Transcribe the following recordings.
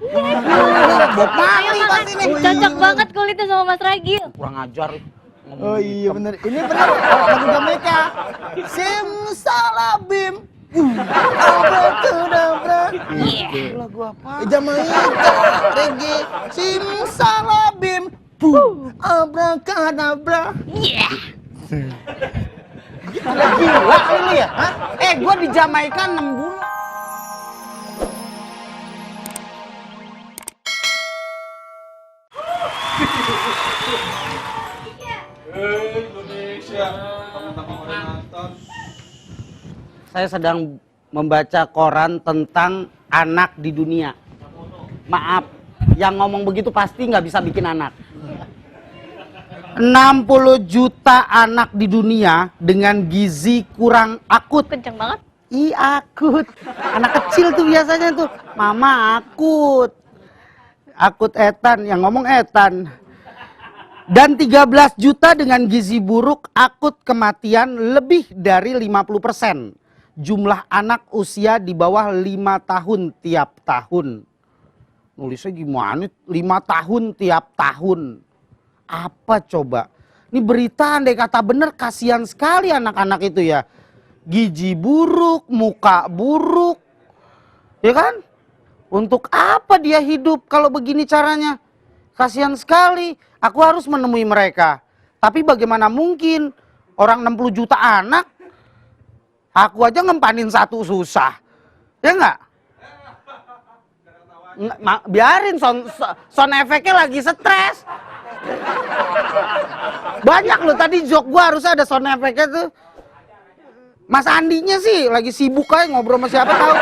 Bob Marley pasti nih. Cocok banget kulitnya sama Mas Ragil. Kurang ajar. Oh iya bener, ini bener lagu Jamaika. Simsalabim. Abracadabra. Iya. Lagu apa? Jamaika, reggae. Simsalabim. Abracadabra. Iya. Gila lu ya? Hah? Gua di Jamaika 6 bulan. Indonesia, teman-teman Renata. Saya sedang membaca koran tentang anak di dunia. Maaf, yang ngomong begitu pasti nggak bisa bikin anak. 60 juta anak di dunia dengan gizi kurang akut. Kenceng banget. Akut. Anak kecil tuh biasanya tuh, mama akut. Akut etan, yang ngomong etan. Dan 13 juta dengan gizi buruk, akut kematian lebih dari 50%. Jumlah anak usia di bawah 5 tahun tiap tahun. Nulisnya gimana? 5 tahun tiap tahun. Apa coba? Ini berita andai kata bener, kasihan sekali anak-anak itu ya. Gizi buruk, muka buruk. Ya kan? Untuk apa dia hidup kalau begini caranya? Kasihan sekali. Aku harus menemui mereka. Tapi bagaimana mungkin orang 60 juta anak, aku aja ngempanin satu susah. Ya enggak? Biarin sound efeknya lagi stres. Banyak loh tadi joke gua harusnya ada sound efeknya tuh. Mas Andinya sih lagi sibuk aja ngobrol sama siapa tahu.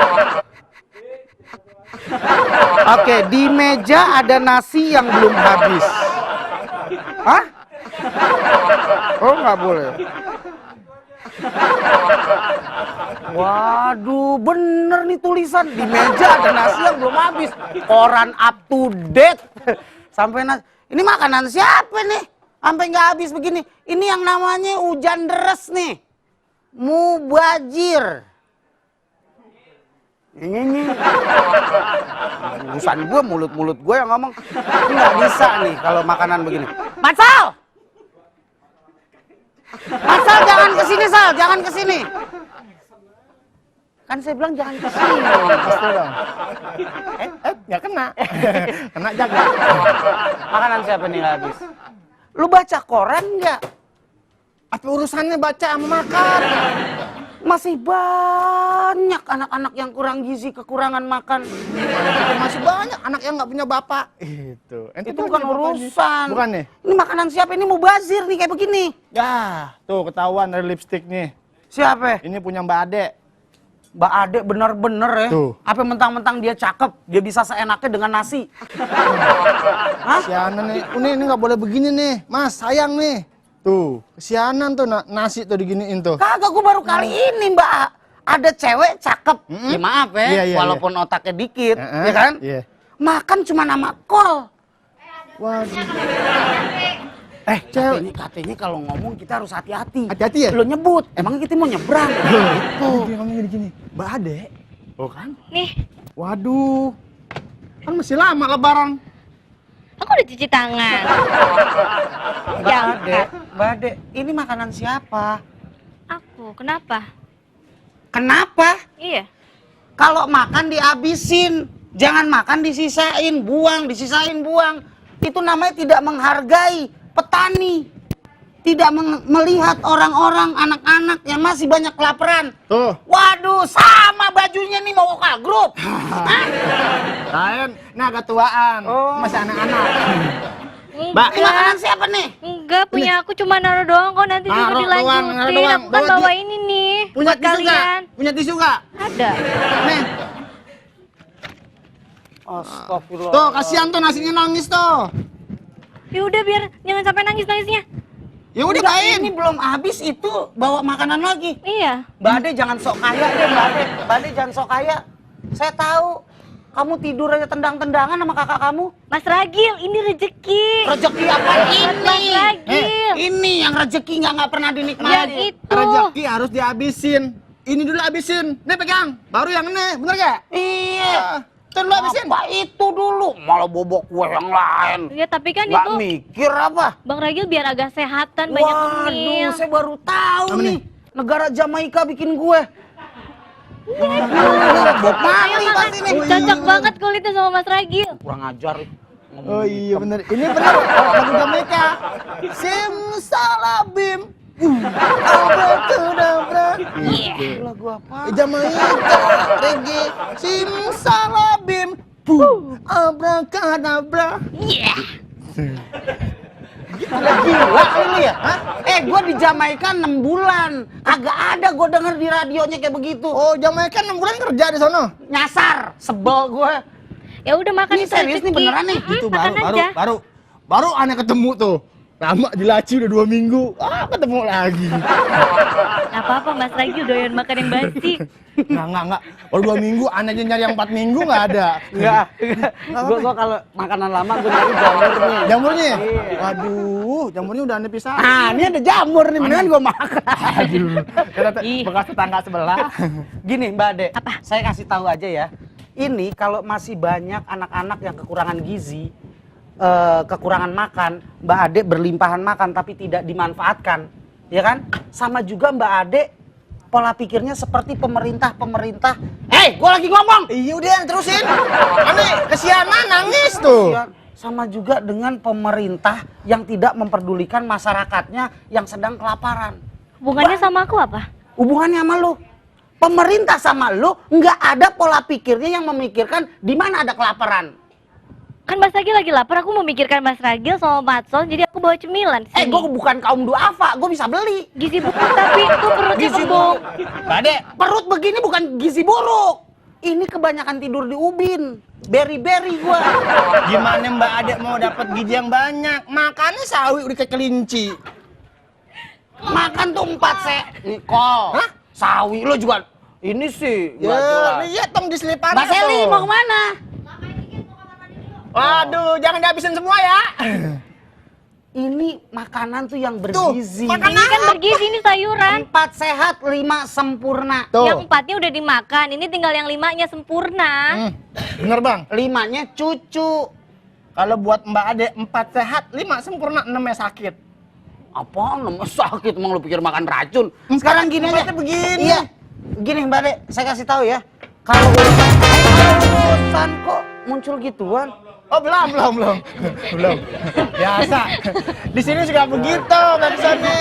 Oke, di meja ada nasi yang belum habis. Hah? Oh nggak boleh. Waduh, bener nih tulisan di meja ada nasi yang belum habis. Koran up to date. Sampai ini makanan siapa nih? Sampai nggak habis begini. Ini yang namanya hujan deres nih. Mubazir. Ini urusan gue, mulut gue yang ngomong. Ini nggak bisa nih kalau makanan begini. Matsal! Matsal jangan kesini Sal, jangan kesini. Kan saya bilang jangan kesini. Pasti dong. Nggak kena. Kena jaga. Makanan siapa nih nggak habis? Lu baca koran nggak? Apa urusannya baca sama makan? Masih banyak anak-anak yang kurang gizi, kekurangan makan. Masih banyak anak yang nggak punya bapak. Itu bukan urusan. Bukan nih? Ini makanan siapa? Ini mubazir nih kayak begini. Ya, tuh ketahuan dari lipstick nih. Siapa? Ini punya Mbak Ade. Mbak Ade bener-bener ya. Tuh. Apa mentang-mentang dia cakep, dia bisa seenaknya dengan nasi. Hah? Kesianan nih. Ini nggak boleh begini nih. Mas, sayang nih. Tuh, kesianan tuh nasi tuh diginiin tuh. Kagak, gue baru kali ini Mbak. Ada cewek cakep. Ya maaf ya, Iya, walaupun otaknya dikit, ya kan? Iya. Makan cuma nama kol. Waduh. Cewek. Katanya kalau ngomong kita harus hati-hati. Hati-hati ya? Lo nyebut, emang kita mau nyebrang. Dia ngomong gini. Mbak Ade. Oh kan? Nih, Waduh. Kan masih lama lebaran. aku udah cuci tangan. Mbak Ade, ini makanan siapa? Aku, kenapa? Kenapa? Iya. Kalau makan dihabisin, jangan makan disisain, disisain buang. Itu namanya tidak menghargai petani. Tidak melihat orang-orang, anak-anak yang masih banyak kelaparan. Tuh. Waduh, sama bajunya nih mau vokal grup. Lain, ini agak tuaan. Masih anak-anak. Enggak. Ini makanan siapa nih? Enggak, punya aku cuma naruh doang kok, nanti juga Naruh dilanjutin. doang. Aku kan bawa ini nih Punya buat tisu nggak? kalian. Punya tisu nggak? Ada. Nih. Astagfirullah. Tuh, kasihan tuh nasinya nangis tuh. Ya udah biar jangan sampai nangis-nangisnya. Ya udah Enggak, kain. ini belum habis itu bawa makanan lagi. Iya. Mbak Ade jangan sok kaya deh, Mbak Ade. Mbak Ade jangan sok kaya. Saya tahu kamu tidur aja tendang-tendangan sama kakak kamu. Mas Ragil, ini rezeki. Rezeki apa ini? Mas Ragil. Ini yang rezeki nggak pernah Ya dinikmati. itu. Rezeki harus dihabisin. Ini dulu habisin. Nih pegang. Baru yang ini, bener gak? Iya. Tuh lu habisin. Apa itu dulu? Malah bobok kue yang lain. Ya tapi kan Nggak itu mikir apa? Bang Ragil biar agak sehatan banyak Waduh, ngemil. saya baru tahu Apa nih. nih? Negara Jamaika bikin kue. Bok Ayo mali makan. pasti nih. Cocok banget kulitnya sama Mas Ragil. Kurang ajar. Oh iya bener. Ini bener lagu Jamaika. Simsalabim. Abracadabra. Iya. Lagu apa? Jamaika reggae. Simsalabim. Abracadabra. Iya. Gila lu ya? Hah? Gua di Jamaika 6 bulan. Kagak ada gua denger di radionya kayak begitu. Oh, Jamaika 6 bulan kerja di sono. Nyasar, sebel gua. Ya udah makan Ini itu serius nih, rezeki. beneran nih? Itu Makan aja. baru aneh ketemu tuh. Lama di laci udah 2 minggu. Ketemu lagi. Nggak apa-apa Mas Ragil doyan makan yang basi. Enggak. Baru 2 minggu, aneh aja nyari yang 4 minggu enggak ada. Enggak. Gua kalau makanan lama gua nyari jamurnya. Jamurnya? Iya. Waduh, jamurnya udah aneh pisan. Ah, ini ada jamur nih, mendingan gua makan. Ih. Bekas tetangga sebelah. Gini Mbak Ade, Apa? saya kasih tahu aja ya. Ini kalau masih banyak anak-anak yang kekurangan gizi, kekurangan makan, Mbak Ade berlimpahan makan tapi tidak dimanfaatkan, ya kan? Sama juga Mbak Ade pola pikirnya seperti pemerintah. Gua lagi ngomong. Iya udah terusin. Aneh, kesianan nangis tuh. Ya, sama juga dengan pemerintah yang tidak memperdulikan masyarakatnya yang sedang kelaparan. Hubungannya sama aku apa? Hubungannya sama lu. Pemerintah sama lu nggak ada pola pikirnya yang memikirkan di mana ada kelaparan. Kan Mas Ragil lagi lapar, aku memikirkan Mas Ragil sama Matson, jadi aku bawa cemilan sini. Gue bukan kaum duafa, gue bisa beli. Gizi buruk tapi itu perutnya Gizi kembung. Mbak Ade, perut begini bukan gizi buruk. Ini kebanyakan tidur di ubin. Beri-beri gua. Gimana Mbak Ade mau dapat gizi yang banyak? Makannya sawi udah kayak kelinci. Makan tuh 4 Nikol. Hah? Sawi lo juga. Ini sih. Ya, lihat dong di selipannya Mbak Seli tuh. mau kemana? Waduh, jangan dihabisin semua ya. Ini makanan tuh yang bergizi. makan Ini kan bergizi, ini sayuran. 4 sehat, 5 sempurna. Tuh. Yang 4-nya udah dimakan, ini tinggal yang 5-nya sempurna. Bener bang. 5-nya cucu. Kalau buat Mbak Ade 4 sehat, 5 sempurna, 6-nya sakit. Apaan namanya sakit, emang lu pikir makan racun? Sekarang gini aja. Empatnya begini. Iya. Gini Mbak Ade, saya kasih tahu ya. Kalau urusan kok muncul gituan. Oh belum. Biasa. Di sini juga begitu, bagusannya.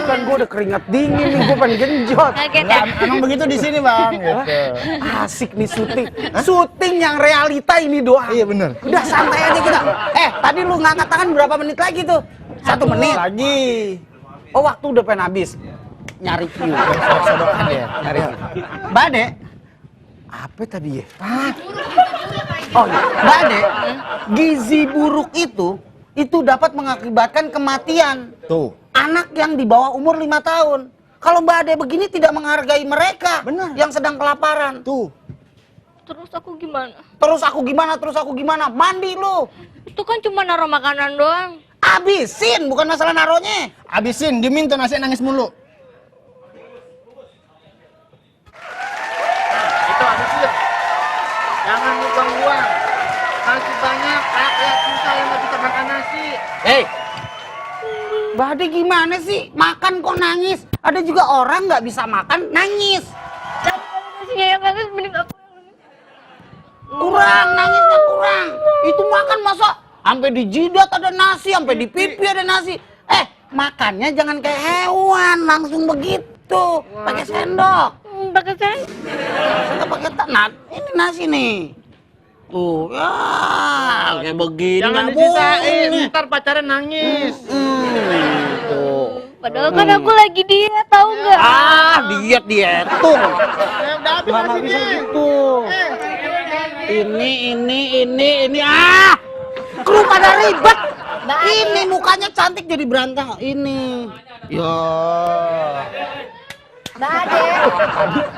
Kan gua udah keringat dingin nih, gua pengen genjot. Kaget ya? Emang begitu di sini bang. Gitu. Asik nih syuting. Syuting yang realita ini doang. Iya bener. Udah santai aja kita. Tadi lu ngangkat tangan berapa menit lagi tuh? 1 menit. Lagi. Oh, waktu udah pengen habis. Nyari view. Sodokan ya. Nyari view. Mbak Ade, apa tadi ya? Oh, iya. Mbak Ade, gizi buruk itu dapat mengakibatkan kematian. Tuh. Anak yang di bawah umur 5 tahun. Kalau Mbak Ade begini tidak menghargai mereka. Benar. Yang sedang kelaparan. Tuh. Terus aku gimana? Terus aku gimana? Mandi lu. Itu kan cuma naruh makanan doang. Habisin, bukan masalah naruhnya. Habisin, diminta nasi nangis mulu. Itu habisin. Jangan buang-buang. Masih banyak rakyat susah yang nggak bisa makan nasi. Mbak Ade gimana sih? Makan kok nangis? Ada juga orang nggak bisa makan, nangis. Nasinya yang nangis mending aku yang nangis. Kurang, nangisnya kurang. Itu makan masa sampai di jidat ada nasi, sampai di pipi ada nasi. Makannya jangan kayak hewan, langsung begitu. Pakai sendok. Pakai saya. Kita pakai tangan. Ini nasi nih. Tuh, ya kayak begini. Jangan nggak disisain, boleh. ntar pacarnya nangis. Tuh. Padahal kan aku lagi diet, tahu nggak? Diet tuh. Udah habis Nggak bisa nasinya. gitu. Ini. Kru pada ribet. Ini mukanya cantik jadi berantakan. Ini. Ya. Mbak Ade.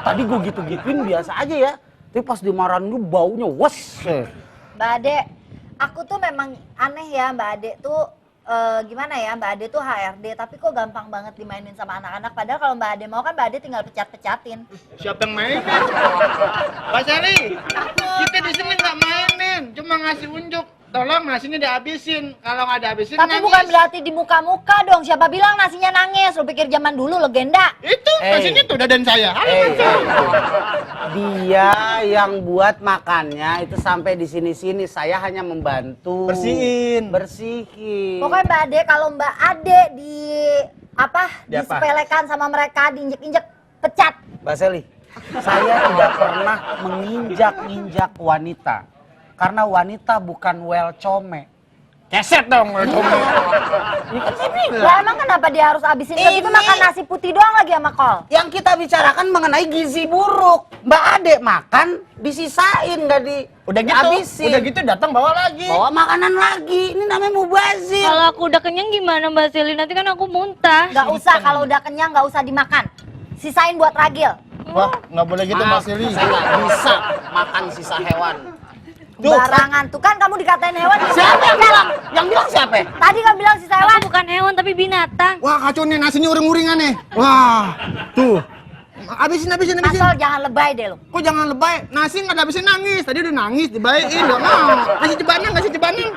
Tadi gue gitu-gituin biasa aja ya. Tapi pas dimarahin gue baunya wes. Mbak Ade, aku tuh memang aneh ya Mbak Ade tuh gimana ya, Mbak Ade tuh HRD, tapi kok gampang banget dimainin sama anak-anak. Padahal kalau Mbak Ade mau kan Mbak Ade tinggal pecat-pecatin. Siapa yang mainin? Pak Sari, kita di sini nggak mainin, cuma ngasih unjuk. Tolong nasinya dihabisin. Kalau nggak dihabisin Tapi nangis. bukan berarti di muka-muka dong. Siapa bilang nasinya nangis? Lu pikir zaman dulu legenda? Itu nasinya tuh dadan saya. Dia yang buat makannya itu sampai di sini-sini. Saya hanya membantu. Bersihin. Bersihin. Pokoknya Mbak Ade, kalau Mbak Ade disepelekan sama mereka, diinjek-injek, pecat. Mbak Seli, saya tidak pernah menginjak-injak wanita. Karena wanita bukan welcome. Keset dong. Lah emang kenapa dia harus habisin Ini- itu makan nasi putih doang lagi sama kol? Yang kita bicarakan mengenai gizi buruk. Mbak Ade makan, disisain, nggak Udah gitu, dihabisin. udah gitu datang bawa lagi. Bawa makanan lagi. Ini namanya mubazir. Kalau aku udah kenyang gimana Mbak Seli? Nanti kan aku muntah. Nggak usah, kalau udah kenyang nggak usah dimakan. Sisain buat ragil. Wah, nggak boleh gitu Mbak Seli. Saya nggak bisa makan sisa hewan. Barangan tuh kan kamu dikatain hewan. Siapa yang bilang? Yang bilang siapa? Tadi kan bilang sisa hewan. Aku bukan hewan tapi binatang. Wah, kacau nih nasinya uring-uringan nih. Wah, tuh. Habisin. Masol jangan lebay deh lu. Kok jangan lebay? Nasi nggak habisin nangis. Tadi udah nangis, dibaikin, nggak mau. Kasih cebanan.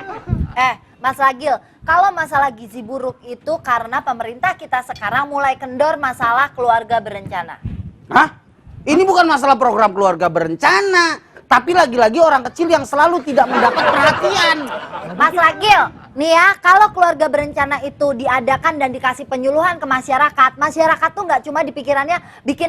Mas Ragil, kalau masalah gizi buruk itu karena pemerintah kita sekarang mulai kendor masalah keluarga berencana. Hah? Ini bukan masalah program keluarga berencana. Tapi lagi-lagi orang kecil yang selalu tidak mendapat perhatian. Mas Ragil, nih ya, kalau keluarga berencana itu diadakan dan dikasih penyuluhan ke masyarakat tuh nggak cuma di pikirannya bikin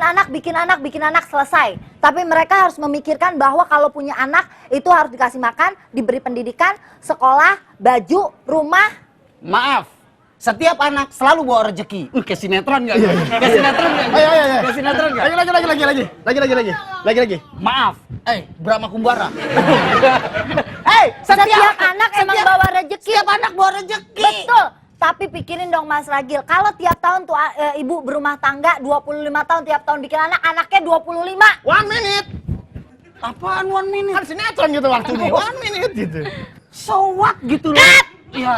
anak selesai. Tapi mereka harus memikirkan bahwa kalau punya anak itu harus dikasih makan, diberi pendidikan, sekolah, baju, rumah. Maaf, setiap anak selalu bawa rezeki. Kayak sinetron nggak? Kayak sinetron nggak? Ayo. Kayak sinetron nggak? Lagi. Maaf, Brahma Kumbara. Setiap anak emang bawa rezeki. Setiap anak bawa rezeki. Betul. Tapi pikirin dong Mas Ragil, kalau tiap tahun tuh ibu berumah tangga 25 tahun tiap tahun bikin anak, anaknya 25. 1 minute. Apaan 1 minute? Kan sinetron gitu waktunya. 1 minute gitu. So what gitu loh. Ya.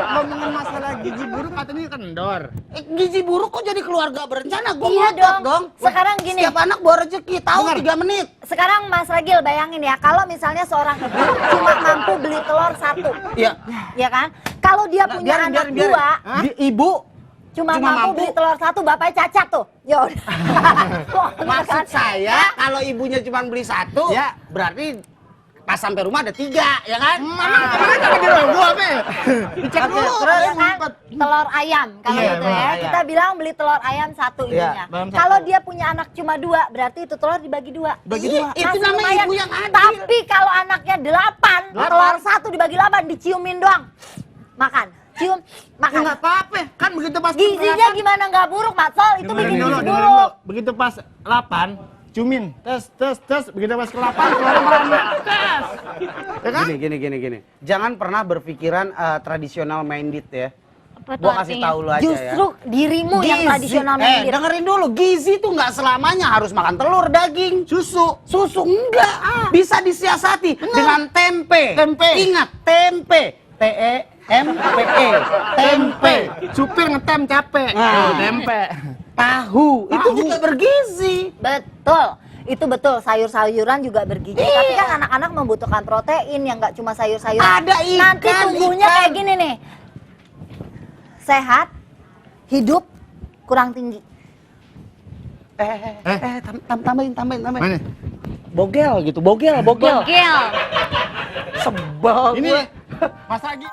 Ngomongin masalah gizi buruk katanya kendor. Gizi buruk kok jadi keluarga berencana? Gue Iya ngotot dong. Sekarang gini. Setiap anak bawa rezeki, tahu 3 menit. Sekarang Mas Ragil bayangin ya, kalau misalnya seorang ibu cuma mampu beli telur 1, Iya. ya kan? Kalau dia punya anak 2, Ibu cuma cuma mampu mampu. beli telur 1, bapaknya cacat tuh. Ya udah. Maksud saya kalau ibunya cuma beli 1, Ya. berarti pas sampai rumah ada 3, ya kan? Kemana jangan di rumah gua, Be? Dicek Oke, dulu. terus ya kan, telur ayam kalau Iya, gitu telur ya. ayam. Kita bilang beli telur ayam 1 Iya, ininya. dalam satu. Kalau dia punya anak cuma 2, berarti itu telur dibagi 2. Bagi Iya, 2. itu Masih namanya lumayan. ibu yang adil. Tapi kalau anaknya 8, telur 1 dibagi 8 diciumin doang. Makan, cium, makan. Enggak apa-apa. Kan begitu pas Gizinya gimana nggak buruk, Matsol? Itu bikin gizi dengerin buruk. dulu. Begitu pas 8, cumin. Tes. Begitu pas ke 8, keluar beranak. Tes. Ya kan? Gini. Jangan pernah berpikiran tradisional minded ya. Apa tuh Gua kasih artinya? tahu lu aja Justru ya. dirimu yang tradisional minded. Dengerin dulu, gizi tuh nggak selamanya harus makan telur, daging, susu enggak. Bisa disiasati dengan tempe. Ingat, tempe. TEMPE. Tempe. Supir ngetem capek. Nah. Tempe. Tahu. Itu juga bergizi. Betul. Itu betul, sayur-sayuran juga bergizi. Tapi kan anak-anak membutuhkan protein yang nggak cuma sayur-sayuran. Ada ikan, Nanti tumbuhnya ikan. kayak gini nih. Sehat, hidup, kurang tinggi. Tambahin. Mana? Bogel gitu, bogel. Bogel. Sebel Ini gue. Mas Ragi.